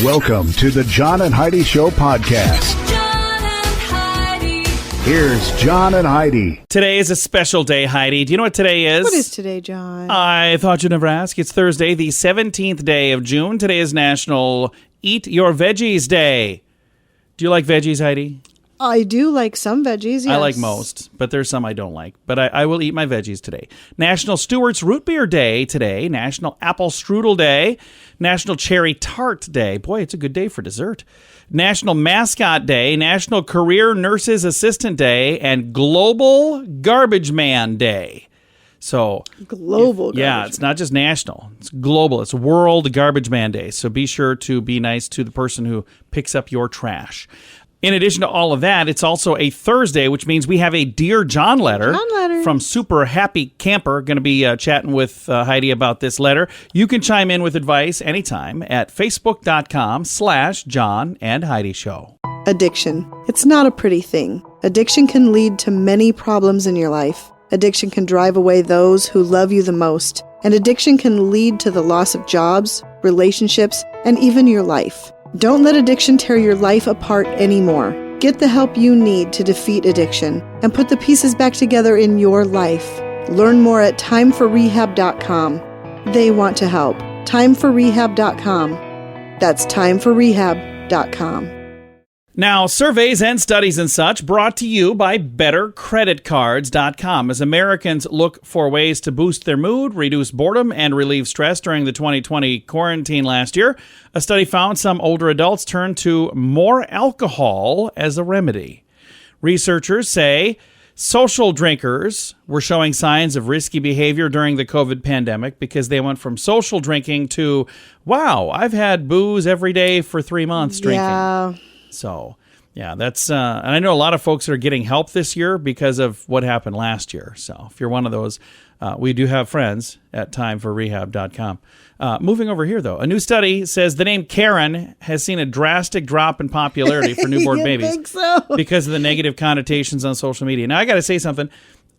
Welcome to the John and Heidi Show podcast. John and Heidi. Here's John and Heidi. Today is a special day, Heidi. Do you know what today is? What is today, John? I thought you'd never ask. It's Thursday, the 17th day of June. Today is National Eat Your Veggies Day. Do you like veggies, Heidi? I do like some veggies, yes. I like most, but there's some I don't like. But I will eat my veggies today. National Stewart's Root Beer Day today. National Apple Strudel Day. National Cherry Tart Day. Boy, it's a good day for dessert. National Mascot Day. National Career Nurses Assistant Day. And Global Garbage Man Day. So global garbage yeah, it's not just national. It's global. It's World Garbage Man Day. So be sure to be nice to the person who picks up your trash. In addition to all of that, it's also a Thursday, which means we have a Dear John letter from Super Happy Camper. Going to be chatting with Heidi about this letter. You can chime in with advice anytime at facebook.com/John and Heidi Show. Addiction. It's not a pretty thing. Addiction can lead to many problems in your life. Addiction can drive away those who love you the most. And addiction can lead to the loss of jobs, relationships, and even your life. Don't let addiction tear your life apart anymore. Get the help you need to defeat addiction and put the pieces back together in your life. Learn more at timeforrehab.com. They want to help. Timeforrehab.com. That's timeforrehab.com. Now, surveys and studies and such brought to you by bettercreditcards.com. As Americans look for ways to boost their mood, reduce boredom, and relieve stress during the 2020 quarantine last year, a study found some older adults turned to more alcohol as a remedy. Researchers say social drinkers were showing signs of risky behavior during the COVID pandemic because they went from social drinking to, wow, I've had booze every day for 3 months drinking. Yeah. So, yeah, that's, and I know a lot of folks are getting help this year because of what happened last year. So if you're one of those, we do have friends at timeforrehab.com. Moving over here, though, a new study says the name Karen has seen a drastic drop in popularity for newborn babies think so? because of the negative connotations on social media. Now, I got to say something.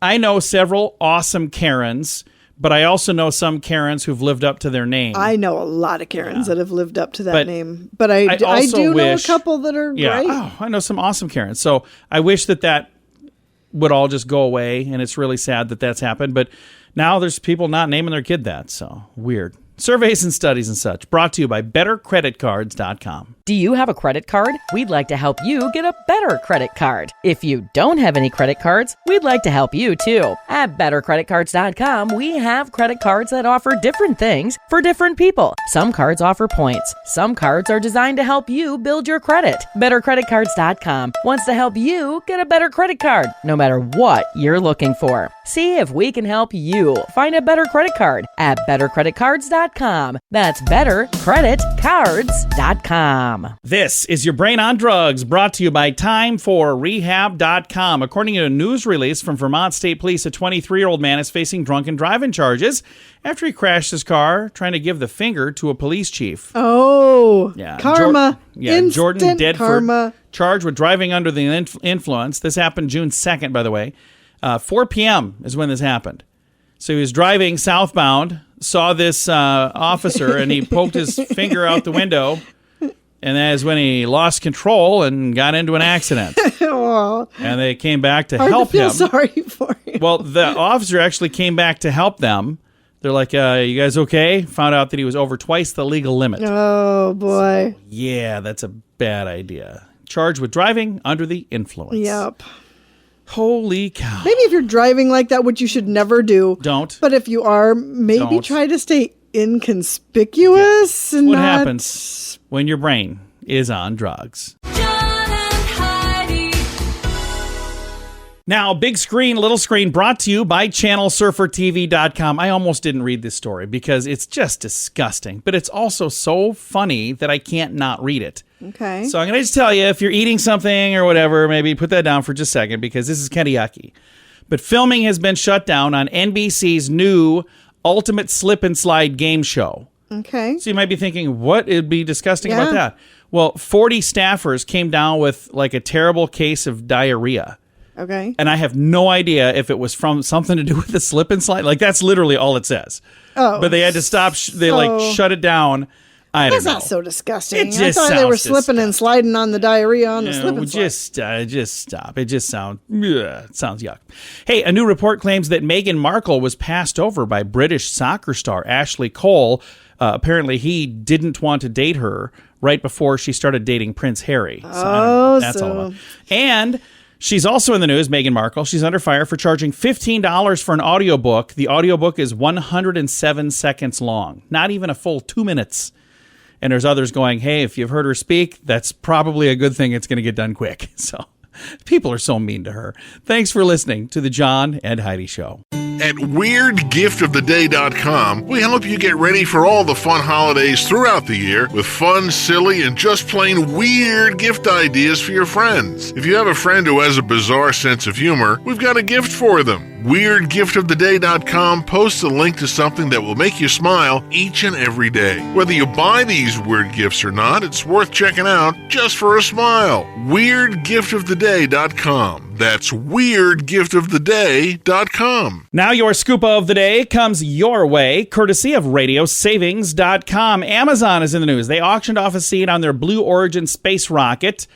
I know several awesome Karens, but I also know some Karens who've lived up to their name. I know a lot of Karens that have lived up to that name. But I do know a couple that are great. Oh, I know some awesome Karens. So I wish that would all just go away, and it's really sad that that's happened. But now there's people not naming their kid that, so weird. Surveys and studies and such, brought to you by bettercreditcards.com. Do you have a credit card? We'd like to help you get a better credit card. If you don't have any credit cards, we'd like to help you too. At bettercreditcards.com, we have credit cards that offer different things for different people. Some cards offer points. Some cards are designed to help you build your credit. Bettercreditcards.com wants to help you get a better credit card, no matter what you're looking for. See if we can help you find a better credit card at bettercreditcards.com. That's bettercreditcards.com. This is your Brain on Drugs, brought to you by timeforrehab.com. According to a news release from Vermont State Police, a 23-year-old man is facing drunken driving charges after he crashed his car trying to give the finger to a police chief. Oh, yeah, karma. Jordan Dedford, karma. Charged with driving under the influence. This happened June 2nd, by the way. 4 p.m. is when this happened. So he was driving southbound, saw this officer, and he poked his finger out the window. And that is when he lost control and got into an accident. Oh, and they came back to hard help to feel him. Sorry for him. Well, the officer actually came back to help them. They're like, you guys okay? Found out that he was over twice the legal limit. Oh, boy. So, yeah, that's a bad idea. Charged with driving under the influence. Yep. Holy cow. Maybe if you're driving like that, which you should never do. Don't. But if you are, maybe try to stay inconspicuous. And what happens when your brain is on drugs. John and Heidi. Now, big screen, little screen, brought to you by channelsurfertv.com. I almost didn't read this story because it's just disgusting, but it's also so funny that I can't not read it. Okay. So I'm going to just tell you, if you're eating something or whatever, maybe put that down for just a second because this is kind of yucky. But filming has been shut down on NBC's new Ultimate Slip and Slide game show. Okay. So you might be thinking, what would be disgusting about that? Well, 40 staffers came down with like a terrible case of diarrhea. Okay. And I have no idea if it was from something to do with the slip and slide. Like, that's literally all it says. Oh. But they had to stop. They shut it down. I don't That's know. not so disgusting. It I just thought they were sounds slipping and sliding on the diarrhea on the No, slip and slide. just stop. It sounds yuck. Hey, a new report claims that Meghan Markle was passed over by British soccer star Ashley Cole. Apparently, he didn't want to date her right before she started dating Prince Harry. So, I don't know. That's all about. And she's also in the news, Meghan Markle. She's under fire for charging $15 for an audiobook. The audiobook is 107 seconds long, not even a full 2 minutes. And there's others going, hey, if you've heard her speak, that's probably a good thing. It's going to get done quick. So people are so mean to her. Thanks for listening to the John and Heidi Show. At WeirdGiftOfTheDay.com, we help you get ready for all the fun holidays throughout the year with fun, silly, and just plain weird gift ideas for your friends. If you have a friend who has a bizarre sense of humor, we've got a gift for them. WeirdGiftOfTheDay.com posts a link to something that will make you smile each and every day. Whether you buy these weird gifts or not, it's worth checking out just for a smile. WeirdGiftOfTheDay.com. That's WeirdGiftOfTheDay.com. Now your scoop of the day comes your way, courtesy of RadioSavings.com. Amazon is in the news. They auctioned off a seat on their Blue Origin space rocket.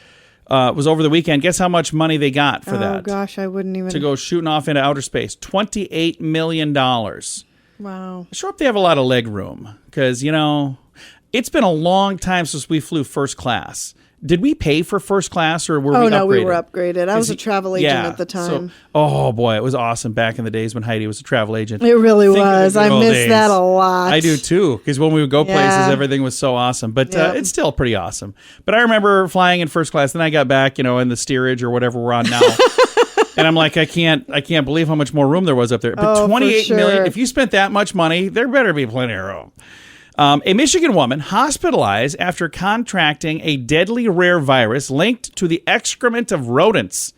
It was over the weekend. Guess how much money they got for that? Oh, gosh, I wouldn't even... To go shooting off into outer space. $28 million. Wow. I sure hope they have a lot of leg room. Because, it's been a long time since we flew first class. Did we pay for first class or were we upgraded? Oh, no, we were upgraded. I was a travel agent at the time. Oh, boy, it was awesome back in the days when Heidi was a travel agent. It really Think of the was. good I old miss days. that a lot. I do, too, because when we would go places, Yeah. everything was so awesome. But Yep. it's still pretty awesome. But I remember flying in first class. Then I got back, in the steerage or whatever we're on now. And I'm like, I can't believe how much more room there was up there. But Oh, for 28 million, sure. if you spent that much money, there better be plenty of room. A Michigan woman hospitalized after contracting a deadly rare virus linked to the excrement of rodents.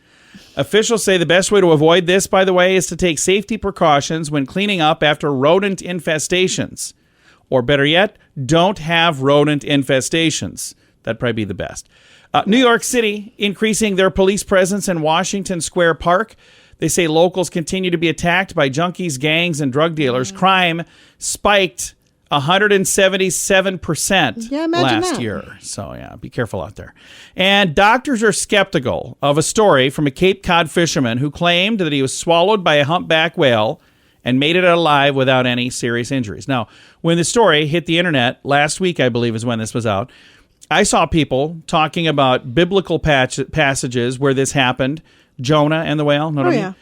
Officials say the best way to avoid this, by the way, is to take safety precautions when cleaning up after rodent infestations. Or better yet, don't have rodent infestations. That'd probably be the best. New York City increasing their police presence in Washington Square Park. They say locals continue to be attacked by junkies, gangs, and drug dealers. Crime spiked 177% Yeah, imagine last that. year. So, yeah, be careful out there. And doctors are skeptical of a story from a Cape Cod fisherman who claimed that he was swallowed by a humpback whale and made it alive without any serious injuries. Now, when the story hit the internet last week, I believe is when this was out, I saw people talking about biblical passages where this happened. Jonah and the whale. Know what I mean? yeah.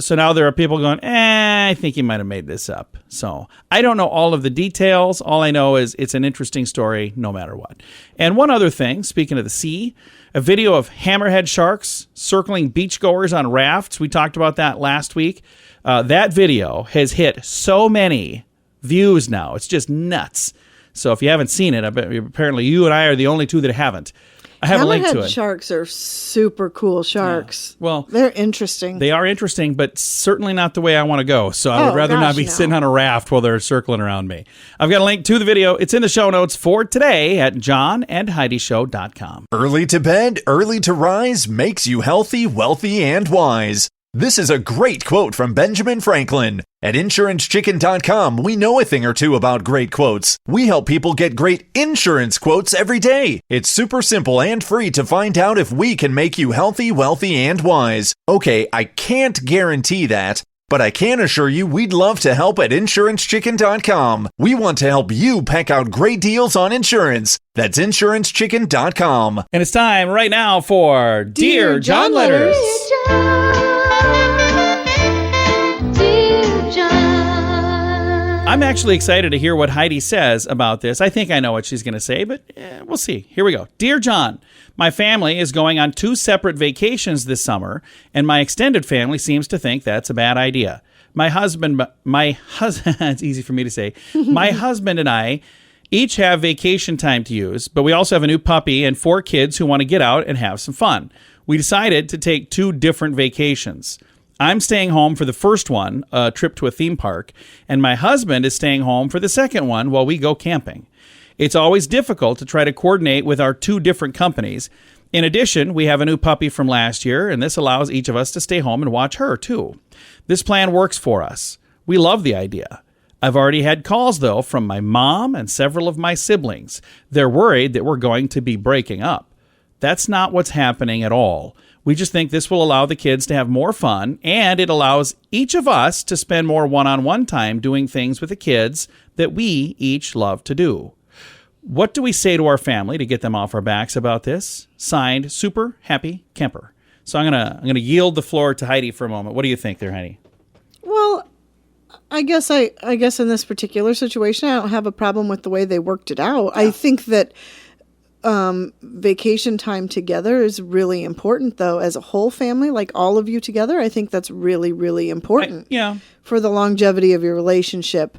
So now there are people going, I think he might have made this up. So I don't know all of the details. All I know is it's an interesting story no matter what. And one other thing, speaking of the sea, a video of hammerhead sharks circling beachgoers on rafts. We talked about that last week. That video has hit so many views now. It's just nuts. So if you haven't seen it, apparently you and I are the only two that haven't. I have a link to Hammerhead it. sharks are super cool sharks. Yeah. Well, they're interesting. They are interesting, but certainly not the way I want to go. So I would Oh, rather not gosh, be no. sitting on a raft while they're circling around me. I've got a link to the video. It's in the show notes for today at johnandheidishow.com. Early to bed, early to rise makes you healthy, wealthy, and wise. This is a great quote from Benjamin Franklin. At InsuranceChicken.com, we know a thing or two about great quotes. We help people get great insurance quotes every day. It's super simple and free to find out if we can make you healthy, wealthy, and wise. Okay, I can't guarantee that, but I can assure you we'd love to help at InsuranceChicken.com. We want to help you peck out great deals on insurance. That's InsuranceChicken.com. And it's time right now for Dear John Letters. Dear John. I'm actually excited to hear what Heidi says about this. I think I know what she's going to say, but we'll see. Here we go. Dear John, my family is going on 2 separate vacations this summer, and my extended family seems to think that's a bad idea. My husband, it's easy for me to say. My husband and I each have vacation time to use, but we also have a new puppy and 4 kids who want to get out and have some fun. We decided to take 2 different vacations. I'm staying home for the first one, a trip to a theme park, and my husband is staying home for the second one while we go camping. It's always difficult to try to coordinate with our 2 different companies. In addition, we have a new puppy from last year, and this allows each of us to stay home and watch her, too. This plan works for us. We love the idea. I've already had calls, though, from my mom and several of my siblings. They're worried that we're going to be breaking up. That's not what's happening at all. We just think this will allow the kids to have more fun, and it allows each of us to spend more one-on-one time doing things with the kids that we each love to do. What do we say to our family to get them off our backs about this? Signed, Super Happy Camper. So I'm gonna yield the floor to Heidi for a moment. What do you think there, Heidi? Well, I guess in this particular situation, I don't have a problem with the way they worked it out. Yeah. I think that vacation time together is really important, though, as a whole family, like all of you together. I think that's really, really important for the longevity of your relationship.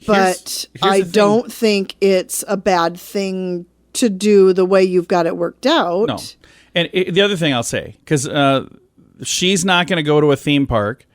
But here's I don't think it's a bad thing to do the way you've got it worked out. No. And the other thing I'll say, because she's not going to go to a theme park.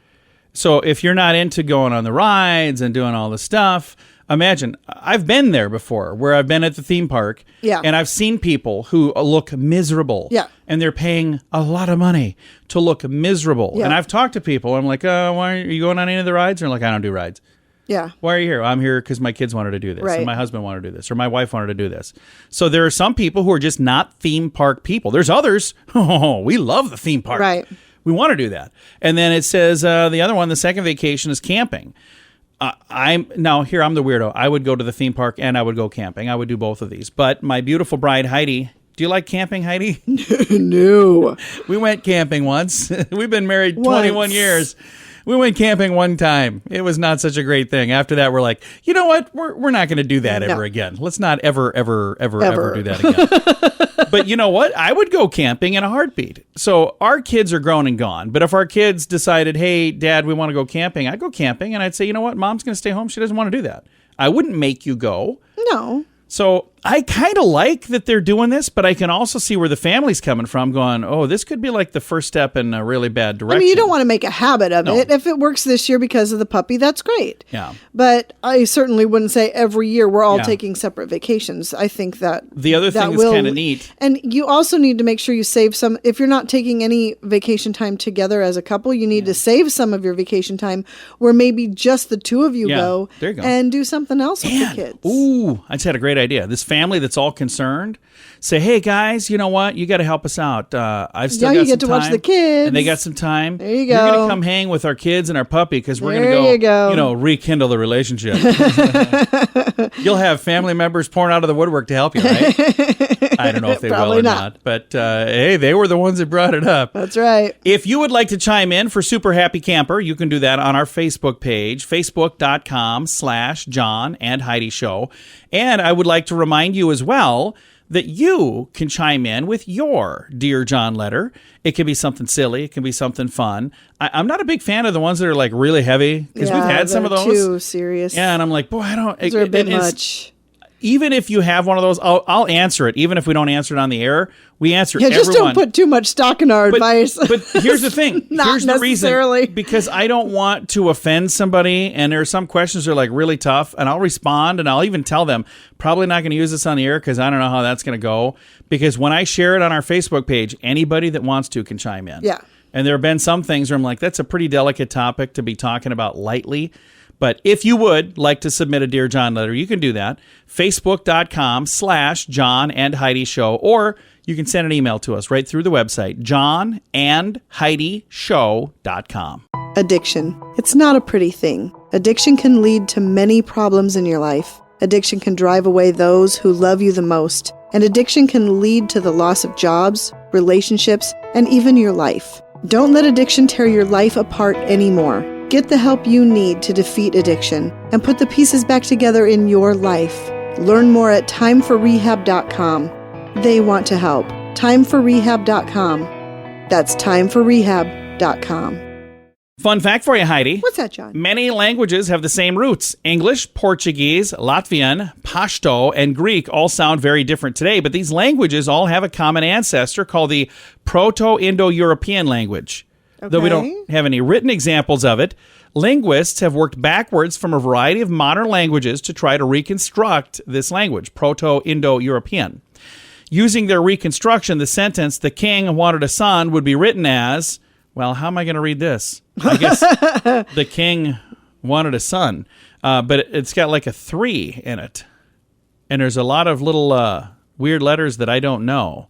So if you're not into going on the rides and doing all the stuff, imagine, I've been there before where I've been at the theme park and I've seen people who look miserable and they're paying a lot of money to look miserable. Yeah. And I've talked to people. I'm like, why are you going on any of the rides? And they're like, I don't do rides. Yeah. Why are you here? I'm here because my kids wanted to do this, and my husband wanted to do this, or my wife wanted to do this. So there are some people who are just not theme park people. There's others. Oh, we love the theme park. Right. We want to do that. And then it says the other one, the second vacation is camping. I'm the weirdo. I would go to the theme park and I would go camping. I would do both of these. But my beautiful bride, Heidi, do you like camping, Heidi? No. We went camping once. We've been married 21 years. We went camping one time. It was not such a great thing. After that, we're like, you know what? We're not going to do that ever again. Let's not ever do that again. But you know what? I would go camping in a heartbeat. So our kids are grown and gone. But if our kids decided, hey, Dad, we want to go camping, I'd go camping. And I'd say, you know what? Mom's going to stay home. She doesn't want to do that. I wouldn't make you go. No. So I kind of like that they're doing this, but I can also see where the family's coming from going, oh, this could be like the first step in a really bad direction. I mean, you don't want to make a habit of it. If it works this year because of the puppy, that's great. Yeah. But I certainly wouldn't say every year we're all taking separate vacations. I think that the other thing that's kind of neat. And you also need to make sure you save some. If you're not taking any vacation time together as a couple, you need to save some of your vacation time where maybe just the two of you go, there you go, and do something else with the kids. Ooh, I just had a great idea. This family that's all concerned, say, hey guys, you know what? You got to help us out. I've still got you some get to time, watch the kids, and they got some time. There you go. You're gonna come hang with our kids and our puppy because we're gonna go, rekindle the relationship. You'll have family members pouring out of the woodwork to help you, right? I don't know if they will or not, but hey, they were the ones that brought it up. That's right. If you would like to chime in for Super Happy Camper, you can do that on our Facebook page, facebook.com/John and Heidi Show. And I would like to remind you as well that you can chime in with your Dear John letter. It can be something silly. It can be something fun. I'm not a big fan of the ones that are like really heavy because we've had some of those. Too serious. Yeah, and I'm like, boy, I don't. Those are a bit much. Even if you have one of those, I'll answer it. Even if we don't answer it on the air, we answer everyone. Just don't put too much stock in our advice. But here's the thing. Not here's necessarily. The reason. Because I don't want to offend somebody, and there are some questions that are like really tough, and I'll respond, and I'll even tell them, probably not going to use this on the air because I don't know how that's going to go. Because when I share it on our Facebook page, anybody that wants to can chime in. Yeah. And there have been some things where I'm like, that's a pretty delicate topic to be talking about lightly. But if you would like to submit a Dear John letter, you can do that. Facebook.com/John and Heidi Show. Or you can send an email to us right through the website, johnandheidishow.com. Addiction. It's not a pretty thing. Addiction can lead to many problems in your life. Addiction can drive away those who love you the most. And addiction can lead to the loss of jobs, relationships, and even your life. Don't let addiction tear your life apart anymore. Get the help you need to defeat addiction and put the pieces back together in your life. Learn more at timeforrehab.com. They want to help. Timeforrehab.com. That's timeforrehab.com. Fun fact for you, Heidi. What's that, John? Many languages have the same roots. English, Portuguese, Latvian, Pashto, and Greek all sound very different today, but these languages all have a common ancestor called the Proto-Indo-European language. Okay. Though we don't have any written examples of it, linguists have worked backwards from a variety of modern languages to try to reconstruct this language, Proto-Indo-European. Using their reconstruction, the sentence, "the king wanted a son," would be written as, well, how am I going to read this? I guess the king wanted a son. but it's got like a 3 in it. And there's a lot of little weird letters that I don't know.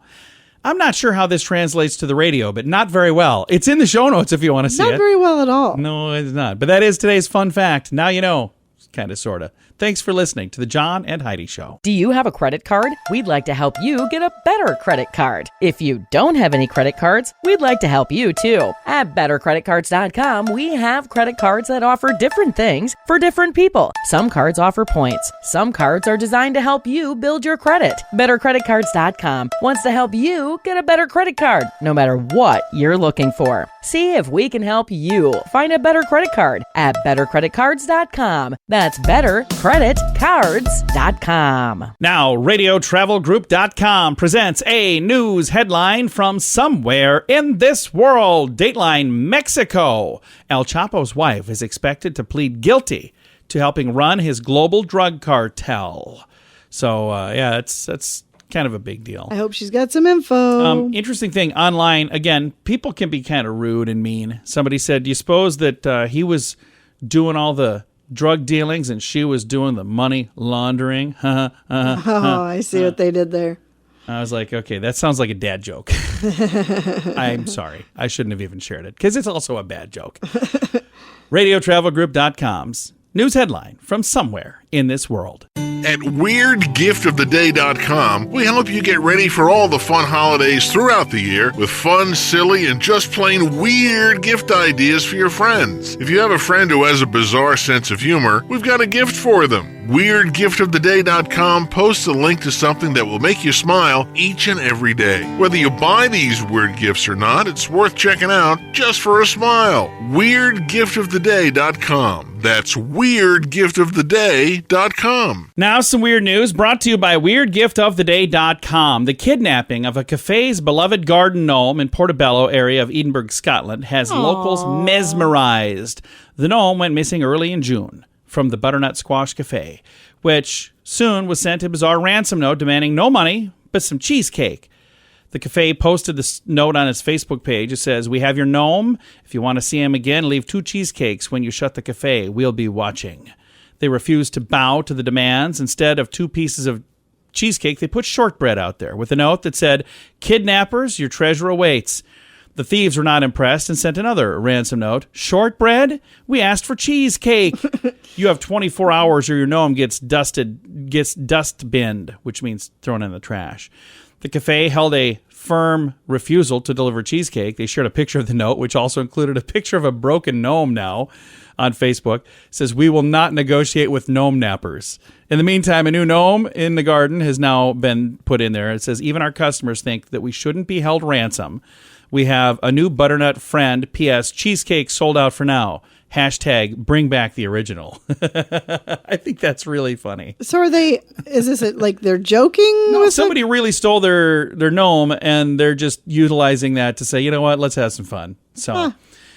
I'm not sure how this translates to the radio, but not very well. It's in the show notes if you want to see it. Not very well at all. No, it's not. But that is today's fun fact. Now you know. Kind of, sort of. Thanks for listening to the John and Heidi Show. Do you have a credit card? We'd like to help you get a better credit card. If you don't have any credit cards, we'd like to help you too. At bettercreditcards.com, we have credit cards that offer different things for different people. Some cards offer points. Some cards are designed to help you build your credit. Bettercreditcards.com wants to help you get a better credit card, no matter what you're looking for. See if we can help you find a better credit card at bettercreditcards.com. That's bettercreditcards.com. Now, RadioTravelGroup.com presents a news headline from somewhere in this world. Dateline, Mexico. El Chapo's wife is expected to plead guilty to helping run his global drug cartel. So, that's kind of a big deal. I hope she's got some info. Interesting thing online, again, people can be kind of rude and mean. Somebody said, do you suppose that he was doing all the drug dealings and she was doing the money laundering? I see what they did there. I was like, okay, that sounds like a dad joke. I'm sorry. I shouldn't have even shared it because it's also a bad joke. RadioTravelGroup.com's news headline from somewhere in this world. At WeirdGiftOfTheDay.com, we help you get ready for all the fun holidays throughout the year with fun, silly, and just plain weird gift ideas for your friends. If you have a friend who has a bizarre sense of humor, we've got a gift for them. WeirdGiftOfTheDay.com posts a link to something that will make you smile each and every day. Whether you buy these weird gifts or not, it's worth checking out just for a smile. WeirdGiftOfTheDay.com. That's WeirdGiftOfTheDay.com. Now some weird news brought to you by WeirdGiftOfTheDay.com. The kidnapping of a cafe's beloved garden gnome in Portobello area of Edinburgh, Scotland has locals mesmerized. The gnome went missing early in June from the Butternut Squash Cafe, which soon was sent a bizarre ransom note demanding no money, but some cheesecake. The cafe posted this note on its Facebook page. It says, "We have your gnome. If you want to see him again, leave 2 cheesecakes when you shut the cafe. We'll be watching." They refused to bow to the demands. Instead of 2 pieces of cheesecake, they put shortbread out there with a note that said, "Kidnappers, your treasure awaits." The thieves were not impressed and sent another ransom note. "Shortbread? We asked for cheesecake." "You have 24 hours or your gnome gets dust-binned," which means thrown in the trash. The cafe held a firm refusal to deliver cheesecake. They shared a picture of the note, which also included a picture of a broken gnome now on Facebook. It says, "We will not negotiate with gnome nappers." In the meantime, a new gnome in the garden has now been put in there. It says, "Even our customers think that we shouldn't be held ransom. We have a new butternut friend. P.S. Cheesecake sold out for now. Hashtag bring back the original." I think that's really funny. So is this like they're joking? No, somebody really stole their gnome and they're just utilizing that to say, you know what, let's have some fun. So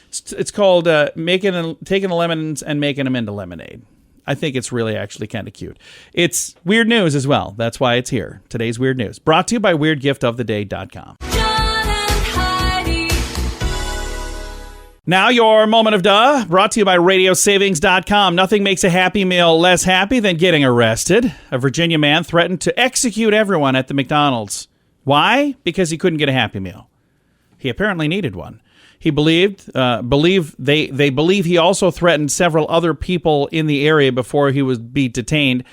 it's called taking the lemons and making them into lemonade. I think it's really actually kind of cute. It's weird news as well. That's why it's here. Today's weird news brought to you by WeirdGiftOfTheDay.com. John and Heidi. Now your moment of duh, brought to you by RadioSavings.com. Nothing makes a Happy Meal less happy than getting arrested. A Virginia man threatened to execute everyone at the McDonald's. Why? Because he couldn't get a Happy Meal. He apparently needed one. He they believe he also threatened several other people in the area before he would be detained.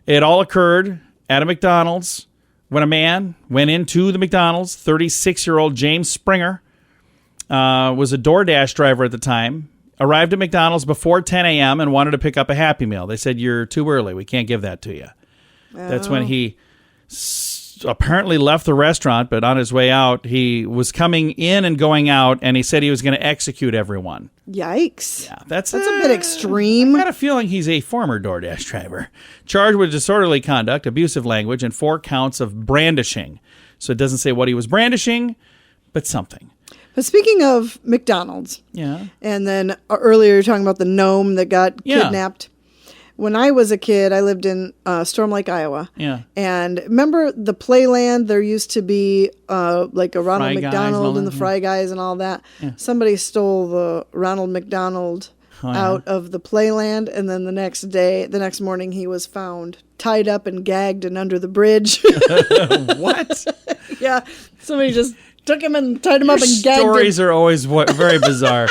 It all occurred at a McDonald's when a man went into the McDonald's. 36-year-old James Springer was a DoorDash driver at the time, arrived at McDonald's before 10 a.m. and wanted to pick up a Happy Meal. They said, "You're too early. We can't give that to you." That's when he apparently left the restaurant, but on his way out, he was coming in and going out, and he said he was going to execute everyone. Yikes. Yeah, that's a bit extreme. I got a feeling he's a former DoorDash driver. Charged with disorderly conduct, abusive language, and 4 counts of brandishing. So it doesn't say what he was brandishing, but something. But speaking of McDonald's, and then earlier you were talking about the gnome that got kidnapped. When I was a kid, I lived in Storm Lake, Iowa. Yeah. And remember the Playland? There used to be like a Ronald Fry Guys McDonald and and the Fry Guys and all that. Yeah. Somebody stole the Ronald McDonald out of the playland, and then the next morning, he was found tied up and gagged and under the bridge. What? Yeah, somebody just took him and tied him up and gagged him. Stories are always very bizarre.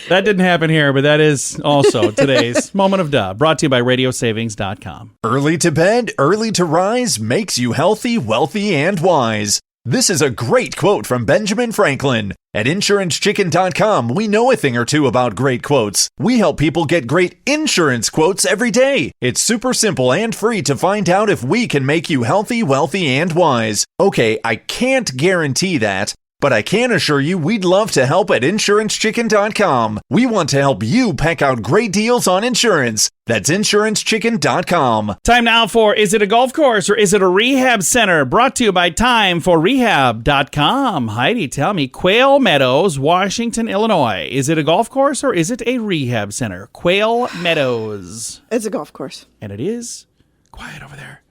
That didn't happen here, but that is also today's Moment of Duh, brought to you by radiosavings.com. Early to bed, early to rise makes you healthy, wealthy, and wise. This is a great quote from Benjamin Franklin. At InsuranceChicken.com, we know a thing or two about great quotes. We help people get great insurance quotes every day. It's super simple and free to find out if we can make you healthy, wealthy, and wise. Okay, I can't guarantee that, but I can assure you we'd love to help at InsuranceChicken.com. We want to help you peck out great deals on insurance. That's InsuranceChicken.com. Time now for Is It a Golf Course or Is It a Rehab Center? Brought to you by TimeForRehab.com. Heidi, tell me, Quail Meadows, Washington, Illinois. Is it a golf course or is it a rehab center? Quail Meadows. It's a golf course. And it is. Quiet over there.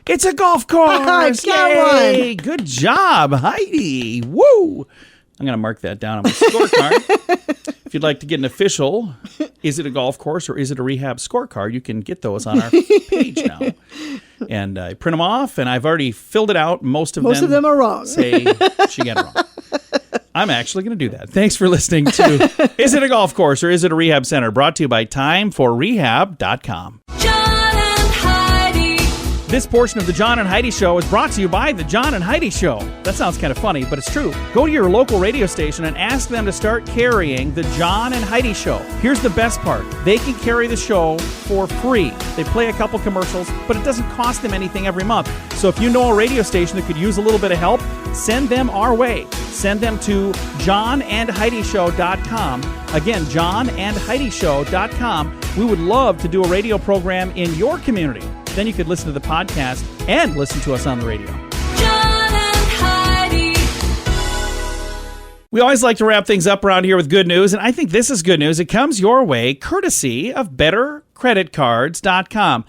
It's a golf course. I got Yay! one. Good job, Heidi. Woo! I'm going to mark that down on my scorecard. If you'd like to get an official, is it a golf course or is it a rehab scorecard, you can get those on our page now. And I print them off, and I've already filled it out. Most of them are wrong. Say she got it wrong. I'm actually going to do that. Thanks for listening to Is It a Golf Course or Is It a Rehab Center? Brought to you by TimeForRehab.com. John and Heidi. This portion of the John and Heidi Show is brought to you by the John and Heidi Show. That sounds kind of funny, but it's true. Go to your local radio station and ask them to start carrying the John and Heidi Show. Here's the best part. They can carry the show for free. They play a couple commercials, but it doesn't cost them anything every month. So if you know a radio station that could use a little bit of help, send them our way. Send them to johnandheidishow.com. Again, johnandheidishow.com. We would love to do a radio program in your community. Then you could listen to the podcast and listen to us on the radio. John and Heidi. We always like to wrap things up around here with good news, and I think this is good news. It comes your way courtesy of bettercreditcards.com.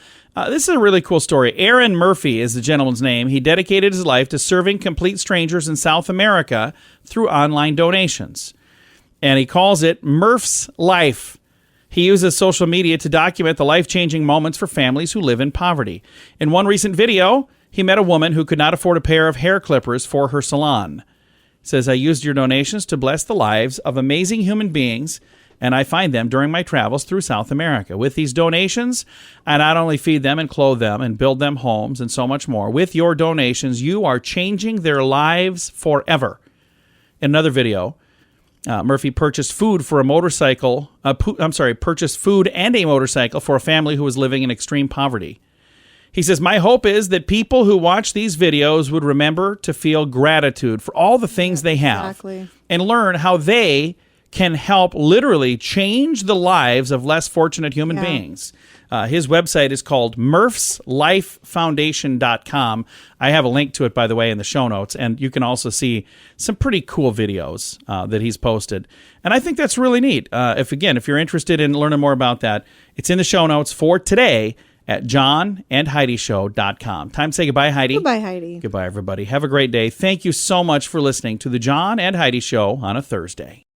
This is a really cool story. Aaron Murphy is the gentleman's name. He dedicated his life to serving complete strangers in South America through online donations. And he calls it Murph's Life. He uses social media to document the life-changing moments for families who live in poverty. In one recent video, he met a woman who could not afford a pair of hair clippers for her salon. He says, I used your donations to bless the lives of amazing human beings, and I find them during my travels through South America. With these donations, I not only feed them and clothe them and build them homes and so much more. With your donations, you are changing their lives forever. In another video, Murphy purchased food and a motorcycle for a family who was living in extreme poverty. He says, my hope is that people who watch these videos would remember to feel gratitude for all the things they have and learn how they can help literally change the lives of less fortunate human beings. His website is called murphslifefoundation.com. I have a link to it, by the way, in the show notes, and you can also see some pretty cool videos that he's posted. And I think that's really neat. If you're interested in learning more about that, it's in the show notes for today at johnandheidishow.com. Time to say goodbye, Heidi. Goodbye, Heidi. Goodbye, everybody. Have a great day. Thank you so much for listening to the John and Heidi Show on a Thursday.